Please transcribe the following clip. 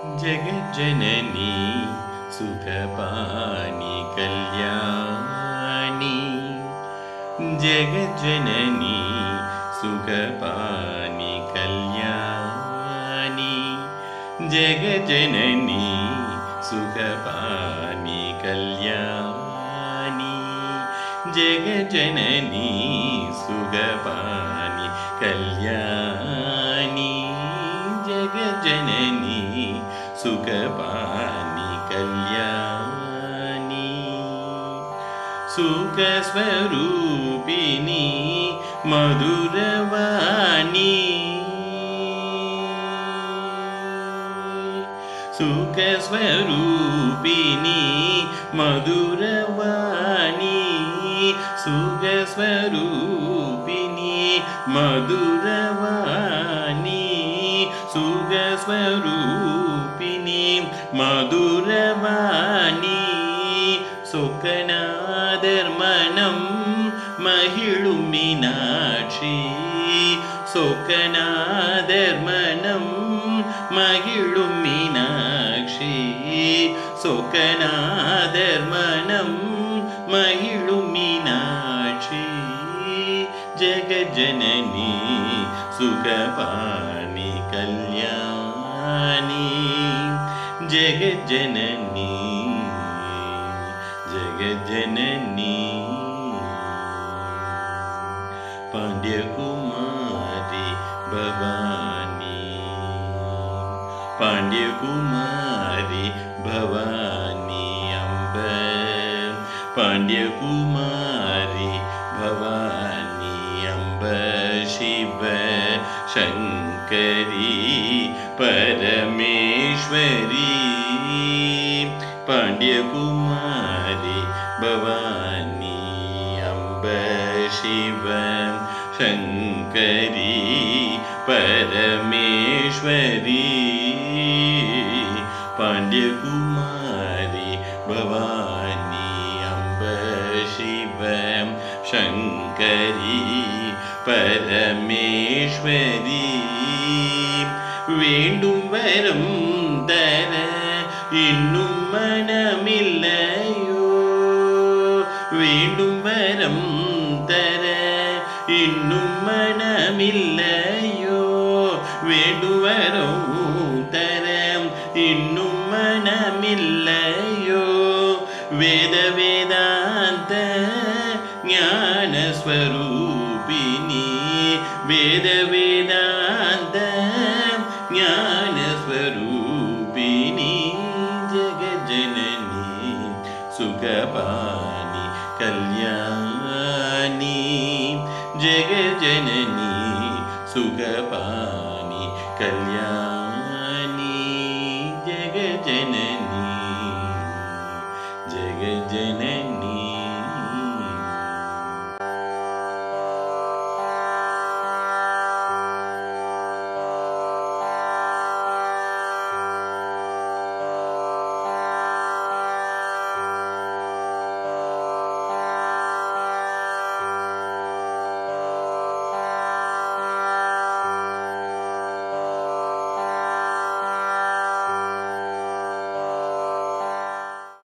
जगज्जननी सुखपानि कल्याणी जगज्जननी सुखपानि कल्याणी जगज्जननी सुखपानि कल्याणी जगज्जननी सुखपानि कल्याणी जगज्जननी सुखपानि कल्याणी सुखस्वरूपिणी मधुरवाणी सुखस्वरूपिणी मधुरवाणी सुखस्वरूपिणी मधुरवाणी सुखस्वरूपिणी मधुरवाणी सोकनादर्मनं महिळुं मीनाक्षी सोकनादर्मनं महिळुं मीनाक्षी सोकनादर्मनं महिळुं मीनाक्षी जगज्जननी सुखपानि कल्याणी जगज्जननी जगज्जननी पांड्यकुमारी भवानी पांड्यकुमारी भवानी अम्ब पांड्यकुमारी भवानी अम्ब शिव शंकरी परमेश्वरी पांड्यकुमारी भवानी अम्ब शिव शंकरी परमेश्वरी पांड्यकुमारी भवानी अम्ब शिव शंकरी परमेश्वरी வேண்டும் வரம் தர இன்னும் மனமில்லையோ வேண்டும் வரம் தர இன்னும் மனமில்லையோ வேண்டும் வரம் தர இன்னும் மனமில்லையோ வேத வேதாந்த ஞான ஸ்வரூபிணி வேத வேதாந்த ஞான ஸ்வரூபிணி जगज्जननी सुखपानि कल्याणी जगज्जननी सुखपानि कल्याणी जगज्जननी जगज्जननी